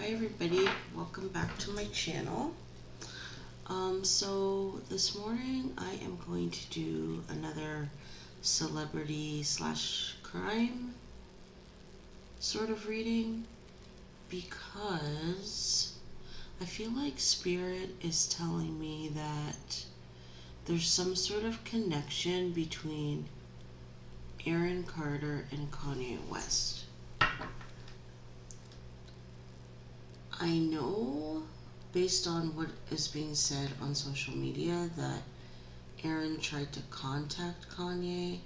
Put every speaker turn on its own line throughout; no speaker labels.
Hi everybody, welcome back to my channel. So this morning I am going to do another celebrity slash crime sort of reading because I feel like Spirit is telling me that there's some sort of connection between Aaron Carter and Kanye West. I know, based on what is being said on social media, that Aaron tried to contact Kanye,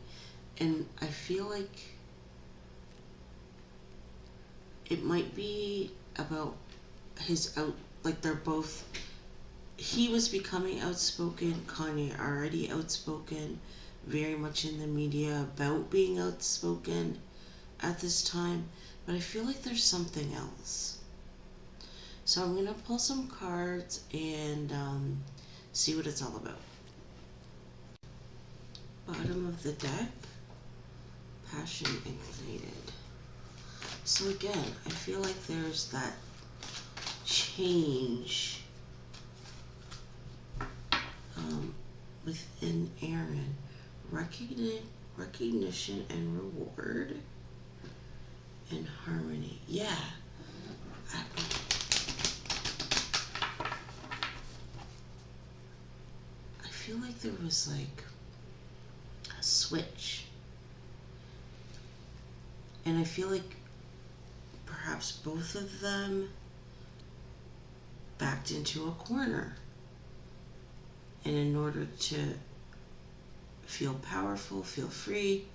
and I feel like it might be about he was becoming outspoken, Kanye already outspoken, very much in the media about being outspoken at this time, but I feel like there's something else. So I'm going to pull some cards and see what it's all about. Bottom of the deck, Passion Ignited. So again, I feel like there's that change within Aaron. Recognition and reward and harmony. Yeah. I feel like there was like a switch, and I feel like perhaps both of them backed into a corner, and in order to feel powerful, feel free,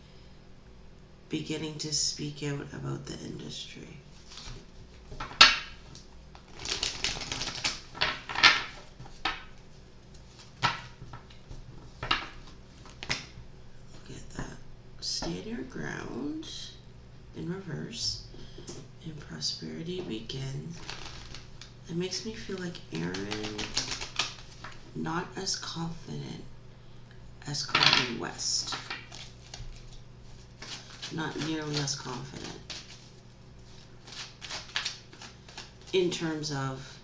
beginning to speak out about the industry. Stand your ground in reverse, and prosperity begins. It makes me feel like Aaron not as confident as Kanye West. Not nearly as confident in terms of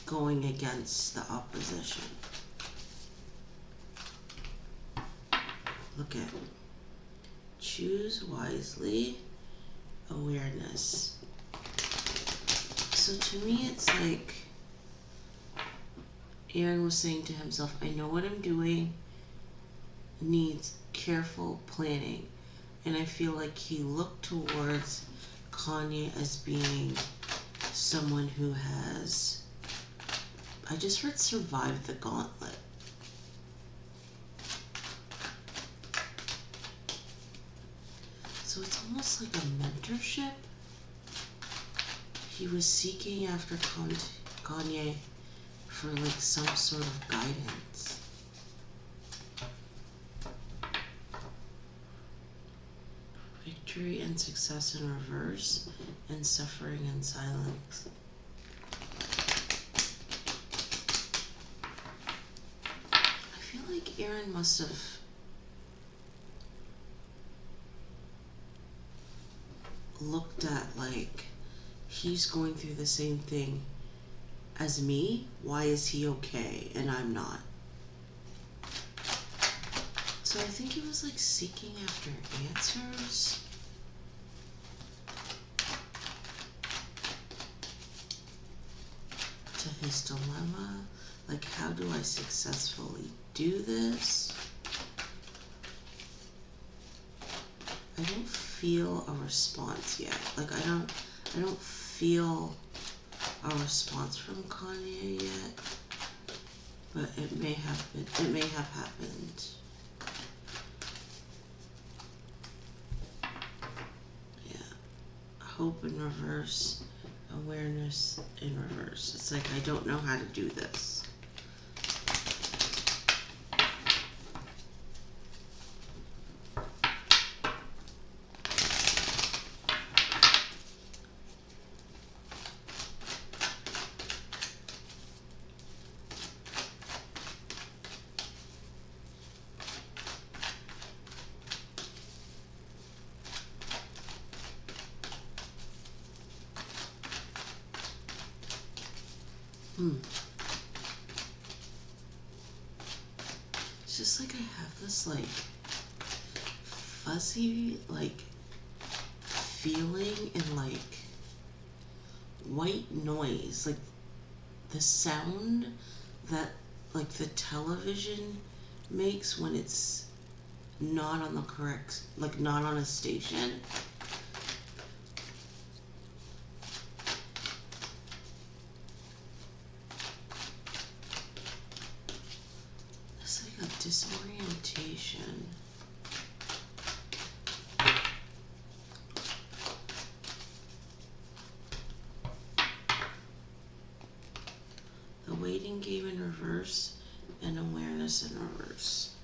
going against the opposition. Look at choose wisely, awareness. So to me, it's like Aaron was saying to himself, I know what I'm doing needs careful planning. And I feel like he looked towards Kanye as being someone who has, I just heard, survived the gauntlet. So it's almost like a mentorship. He was seeking after Kanye for like some sort of guidance. Victory and success in reverse, and suffering in silence. I feel like Aaron must have looked at like, he's going through the same thing as me. Why is he okay and I'm not? So I think he was like seeking after answers. To his dilemma. Like, how do I successfully do this? I don't feel a response yet. Like, I don't feel a response from Kanye yet, but it may have happened. Yeah. Hope in reverse, awareness in reverse. It's like, I don't know how to do this. Hmm. It's just like I have this like fuzzy like feeling and like white noise, like the sound that like the television makes when it's not on the correct, like not on a station. It's like a disorientation. The waiting game in reverse and awareness in reverse.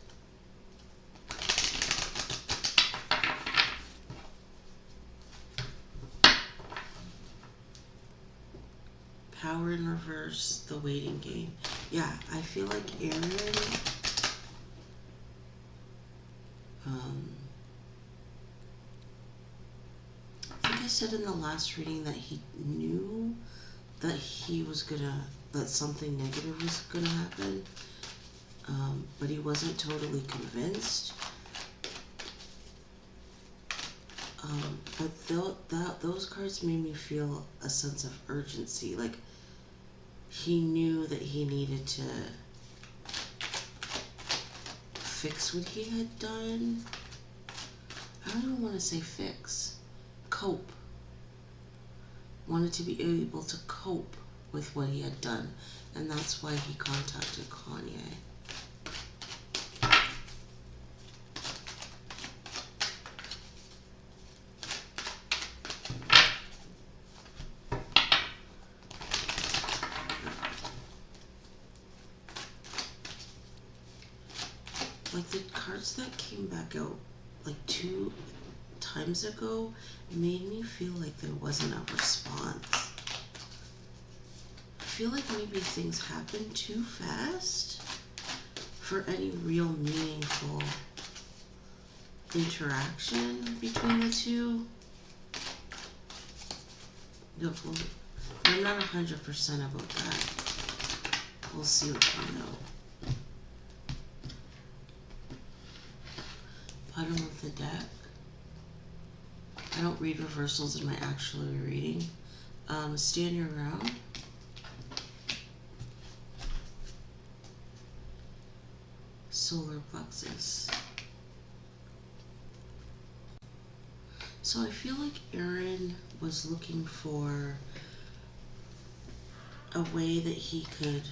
Power in reverse, the waiting game. Yeah, I feel like Aaron, um, I think I said in the last reading that he knew that he was gonna, that something negative was gonna happen, but he wasn't totally convinced. But those cards made me feel a sense of urgency. Like he knew that he needed to fix what he had done. I don't even want to say fix. Cope. Wanted to be able to cope with what he had done. And that's why he contacted Kanye. Like the cards that came back out like 2 times ago made me feel like there wasn't a response. I feel like maybe things happen too fast for any real meaningful interaction between the two. No, I'm not 100% about that. We'll see what we know. Bottom of the deck. I don't read reversals in my actual reading. Stand your ground. Solar plexus. So I feel like Aaron was looking for a way that he could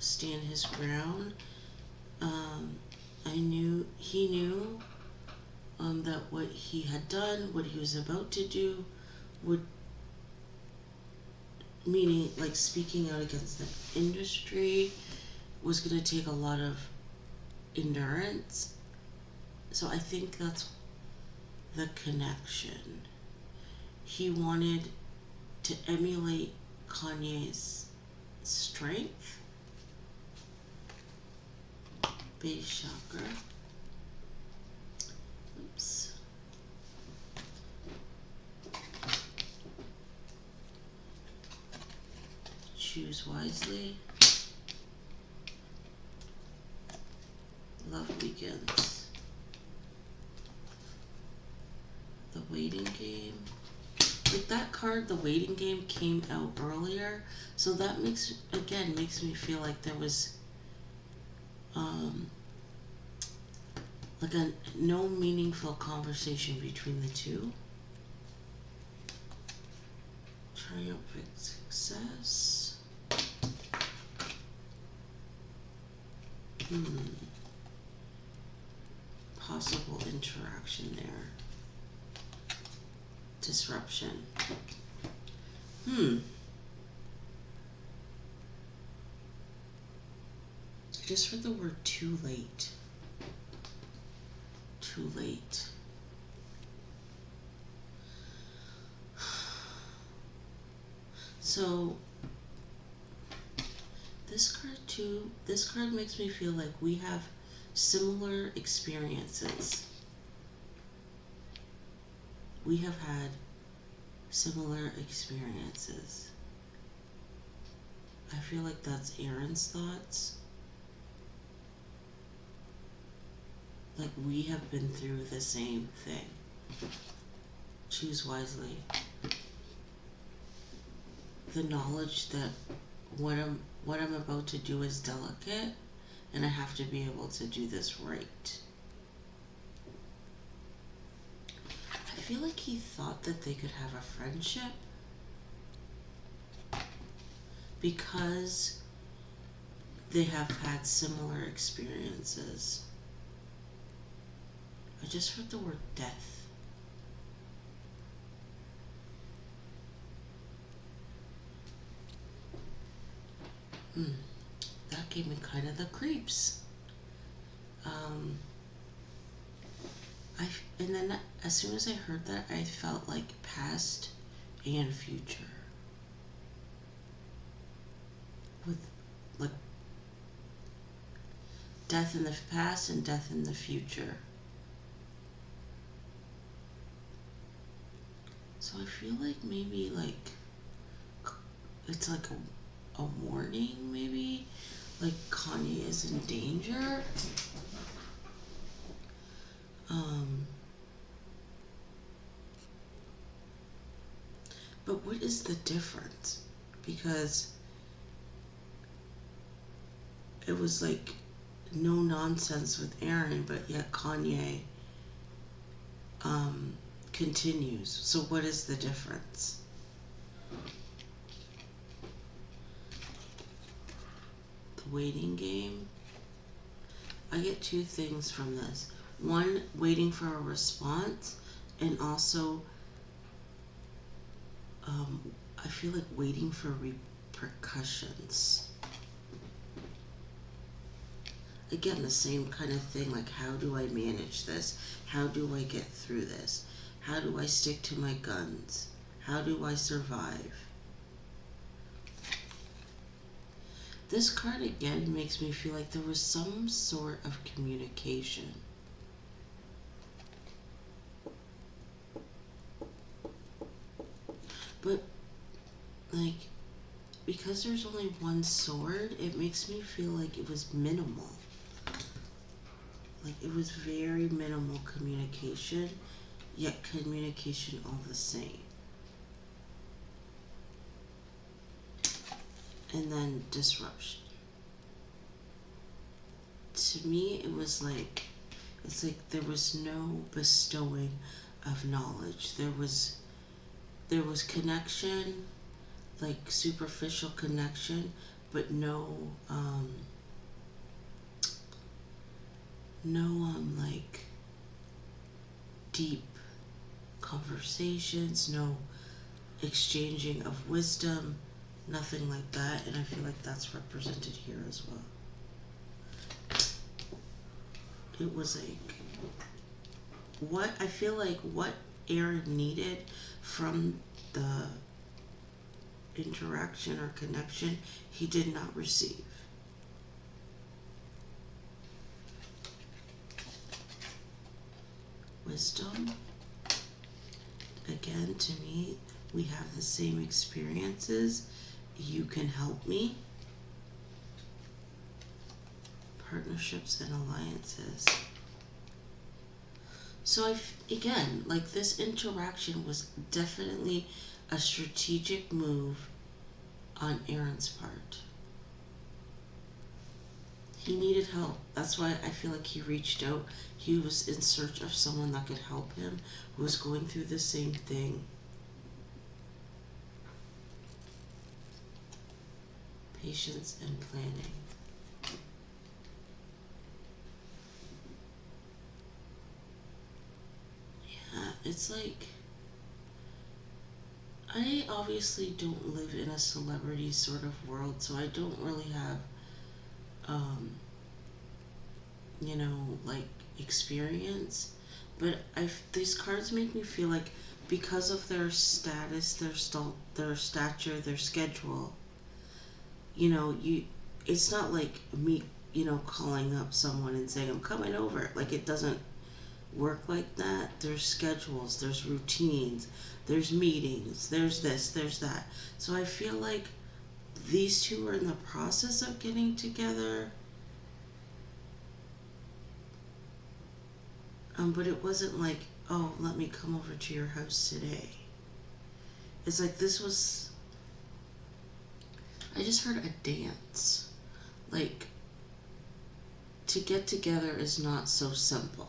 stand his ground. He knew that what he had done, what he was about to do, would, meaning like speaking out against the industry, was going to take a lot of endurance. So I think that's the connection. He wanted to emulate Kanye's strength. Base chakra. Oops. Choose wisely. Love begins. The waiting game. Like that card, the waiting game, came out earlier, so that makes me feel like there was like a no meaningful conversation between the two. Triumphant success. Possible interaction there. Disruption. I just read the word too late. Too late. So this card makes me feel like we have similar experiences. We have had similar experiences. I feel like that's Aaron's thoughts. Like we have been through the same thing. Choose wisely. The knowledge that what I'm about to do is delicate and I have to be able to do this right. I feel like he thought that they could have a friendship because they have had similar experiences. I just heard the word death. That gave me kind of the creeps. Um, and then as soon as I heard that, I felt like past and future. With like death in the past and death in the future. So I feel like maybe like it's like a warning, maybe like Kanye is in danger. But what is the difference? Because it was like no nonsense with Aaron, but yet Kanye continues. So what is the difference? The waiting game. I get two things from this. One, waiting for a response, and also I feel like waiting for repercussions. Again, the same kind of thing, like how do I manage this? How do I get through this? How do I stick to my guns? How do I survive? This card again makes me feel like there was some sort of communication. But, like, because there's only one sword, it makes me feel like it was minimal. Like, it was very minimal communication, yet communication all the same. And then disruption. To me, it was like, it's like there was no bestowing of knowledge. There was connection, like superficial connection, but no like deep conversations, no exchanging of wisdom, nothing like that. And I feel like that's represented here as well. It was like what Aaron needed from the interaction or connection, he did not receive. Wisdom. Again, to me, we have the same experiences. You can help me. Partnerships and alliances. So again, like this interaction was definitely a strategic move on Aaron's part. He needed help. That's why I feel like he reached out. He was in search of someone that could help him, who was going through the same thing. Patience and planning. Yeah, it's like, I obviously don't live in a celebrity sort of world, so I don't really have like experience, but these cards make me feel like because of their status, their stature, their schedule, it's not like me, calling up someone and saying I'm coming over. Like it doesn't work like that. There's schedules, there's routines, there's meetings, there's this, there's that. So I feel like these two were in the process of getting together. But it wasn't like, oh, let me come over to your house today. It's like this was, I just heard a dance. Like, to get together is not so simple.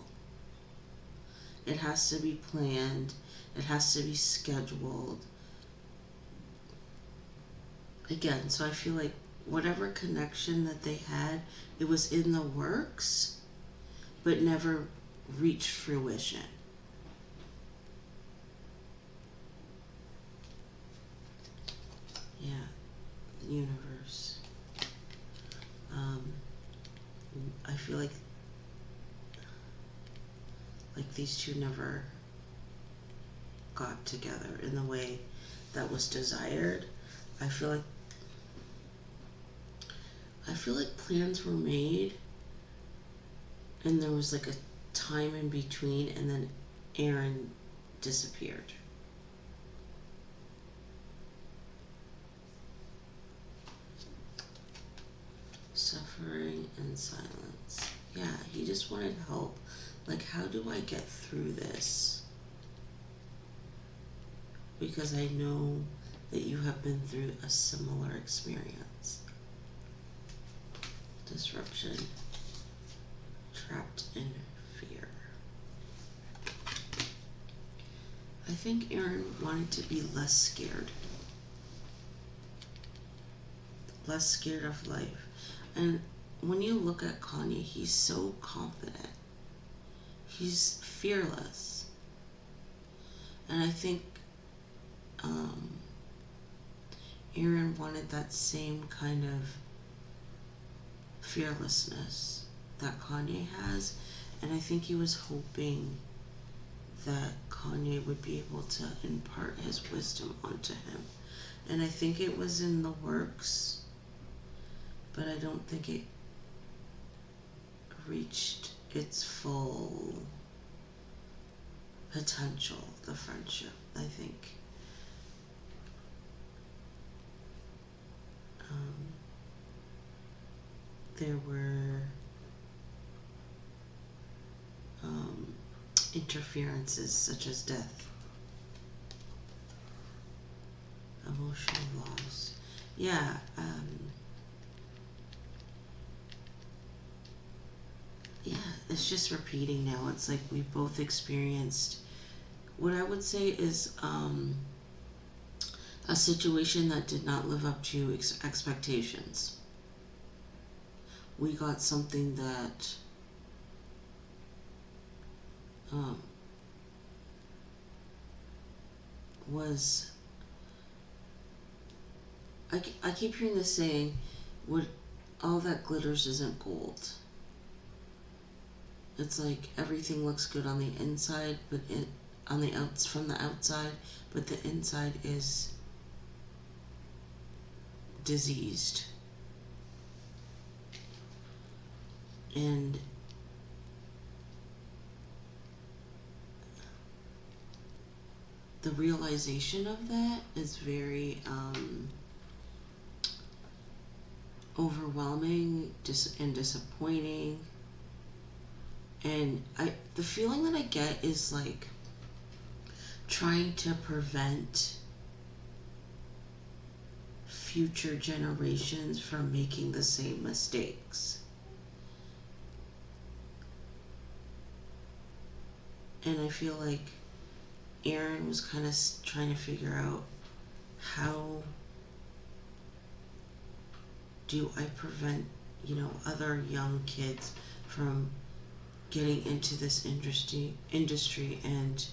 It has to be planned. It has to be scheduled. Again, so I feel like whatever connection that they had, it was in the works, but never reached fruition. Yeah, the universe. I feel like these two never got together in the way that was desired. I feel like plans were made and there was like a time in between, and then Aaron disappeared. Suffering and silence. Yeah, he just wanted help. Like, how do I get through this? Because I know that you have been through a similar experience. Disruption. Trapped in fear. I think Aaron wanted to be less scared. Less scared of life. And when you look at Kanye, he's so confident. He's fearless. And I think Aaron wanted that same kind of fearlessness that Kanye has. And I think he was hoping that Kanye would be able to impart his wisdom onto him. And I think it was in the works, but I don't think it reached its full potential, the friendship. I think there were interferences such as death, emotional loss. Yeah, yeah, it's just repeating now. It's like we both experienced what I would say is a situation that did not live up to expectations. We got something that was, I keep hearing this saying, what all that glitters isn't gold. It's like everything looks good on the inside, but from the outside, but the inside is diseased. And the realization of that is very overwhelming and disappointing. And the feeling that I get is like trying to prevent future generations from making the same mistakes. And I feel like Aaron was kind of trying to figure out, how do I prevent, other young kids from getting into this industry and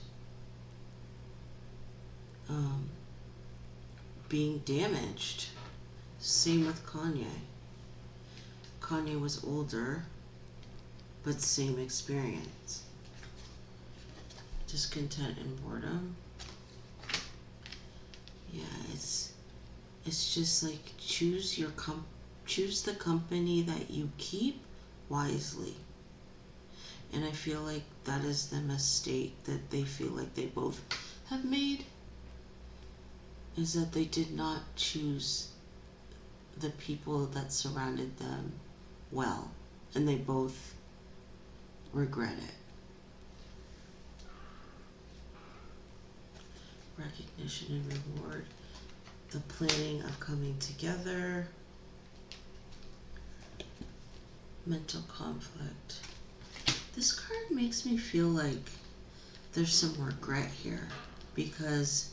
being damaged. Same with Kanye. Kanye was older, but same experience. Discontent and boredom. Yeah, it's just like choose the company that you keep wisely. And I feel like that is the mistake that they feel like they both have made, is that they did not choose the people that surrounded them well, and they both regret it. Recognition and reward, the planning of coming together, mental conflict. This card makes me feel like there's some regret here, because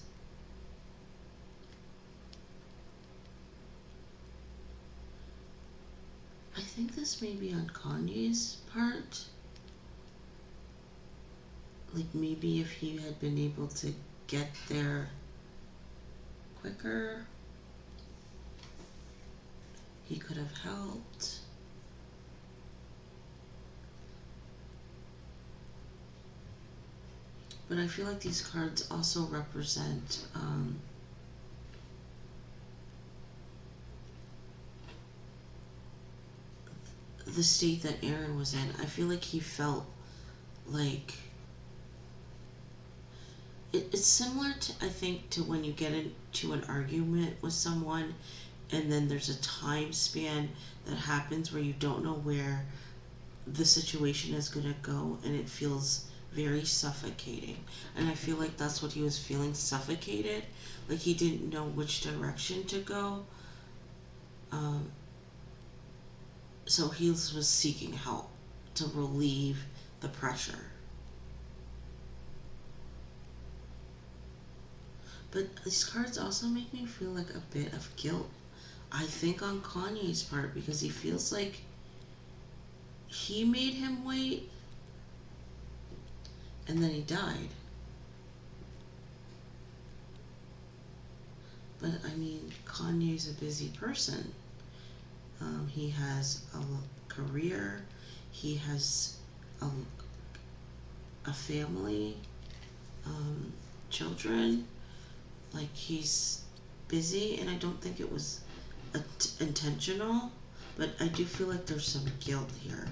I think this may be on Kanye's part. Like, maybe if he had been able to get there quicker, he could have helped. But I feel like these cards also represent the state that Aaron was in. I feel like he felt like it's similar to, I think, to when you get into an argument with someone and then there's a time span that happens where you don't know where the situation is going to go, and it feels very suffocating. And I feel like that's what he was feeling, suffocated. Like he didn't know which direction to go. So he was seeking help to relieve the pressure. But these cards also make me feel like a bit of guilt, I think, on Kanye's part, because he feels like he made him wait and then he died. But I mean, Kanye's a busy person. He has a career, he has a family, children. Like, he's busy, and I don't think it was intentional, but I do feel like there's some guilt here.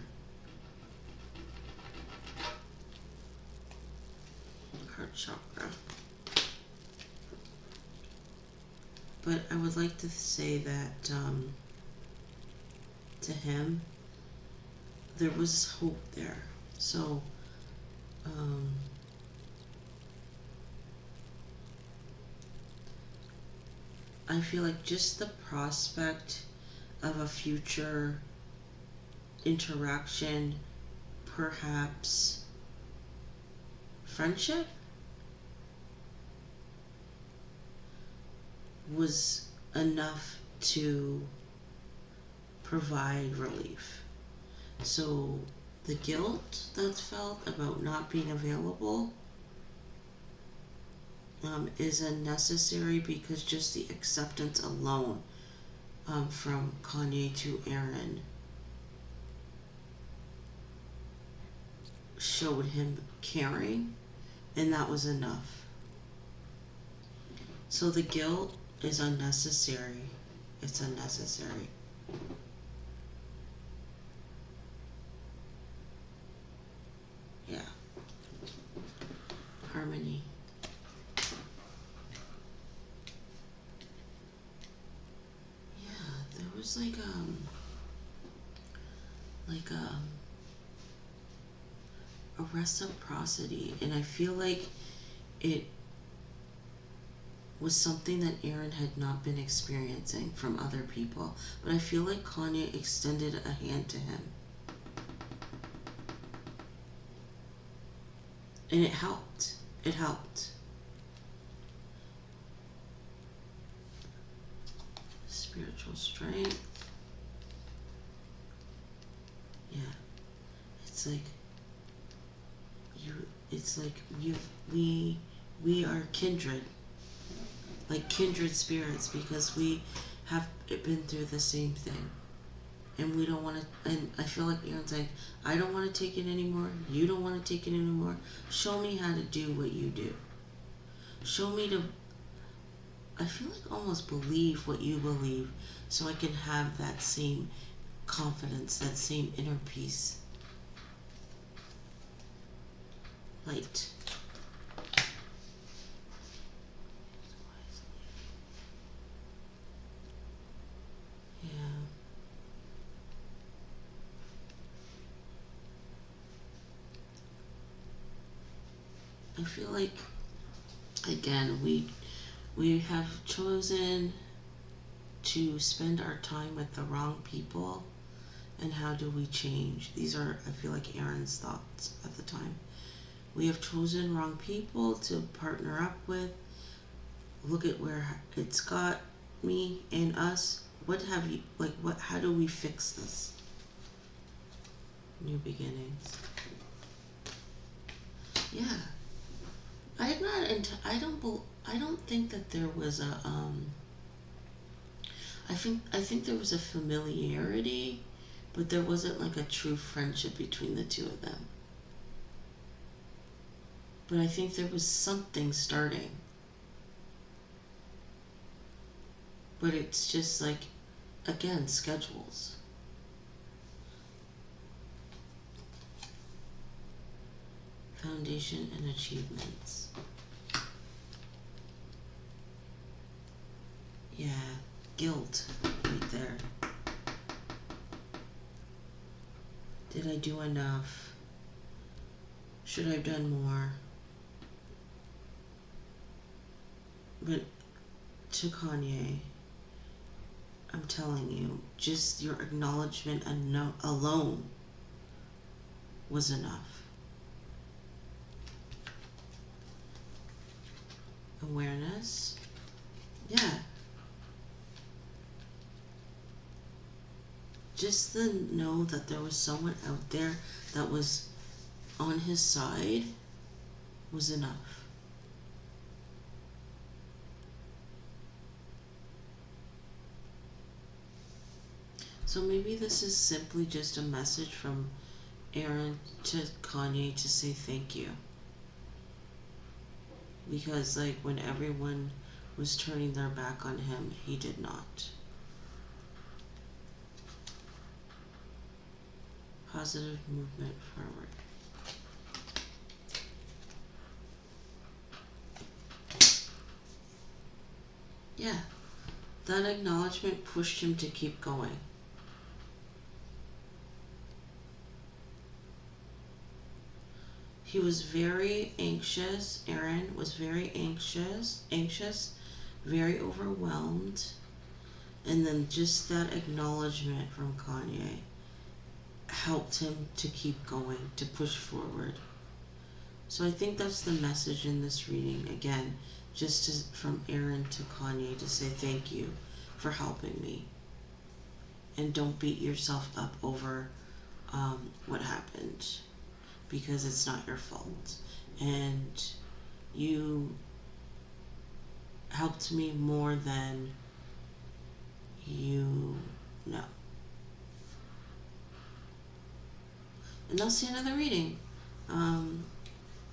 Heart chakra. But I would like to say that to him, there was hope there. So, I feel like just the prospect of a future interaction, perhaps friendship, was enough to provide relief. So the guilt that's felt about not being available is unnecessary, because just the acceptance alone from Kanye to Aaron showed him caring, and that was enough. So the guilt is unnecessary. It's unnecessary. Yeah. Harmony. Yeah, there was like a reciprocity, and I feel like it was something that Aaron had not been experiencing from other people. But I feel like Kanye extended a hand to him, and it helped. It helped. Spiritual strength. Yeah. It's like we are kindred. Like kindred spirits, because we have been through the same thing. And we don't want to, and I feel like Aaron's like, I don't want to take it anymore. You don't want to take it anymore. Show me how to do what you do. Show me to, I feel like, almost believe what you believe, so I can have that same confidence, that same inner peace. Light. Yeah. feel like, again, we have chosen to spend our time with the wrong people, and how do we change? These are, I feel like, Aaron's thoughts at the time. We have chosen wrong people to partner up with. Look at where it's got me and us. What have you, like, what, how do we fix this? New beginnings. Yeah. I'm not into, I don't think that there was a, I think there was a familiarity, but there wasn't like a true friendship between the two of them. But I think there was something starting. But it's just like, again, schedules. Foundation and achievements. Yeah, guilt right there. Did I do enough? Should I have done more? But to Kanye, I'm telling you, just your acknowledgement alone was enough. Awareness. Yeah. Just to know that there was someone out there that was on his side was enough. So maybe this is simply just a message from Aaron to Kanye to say thank you. Because, like, when everyone was turning their back on him, he did not. Positive movement forward. Yeah, that acknowledgement pushed him to keep going. He was very anxious. Aaron was very anxious, very overwhelmed. And then just that acknowledgement from Kanye helped him to keep going, to push forward. So I think that's the message in this reading. Again, from Aaron to Kanye to say thank you for helping me. And don't beat yourself up over what happened, because it's not your fault. And you helped me more than you know. And I'll see another reading.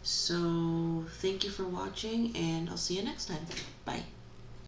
So thank you for watching, and I'll see you next time. Bye.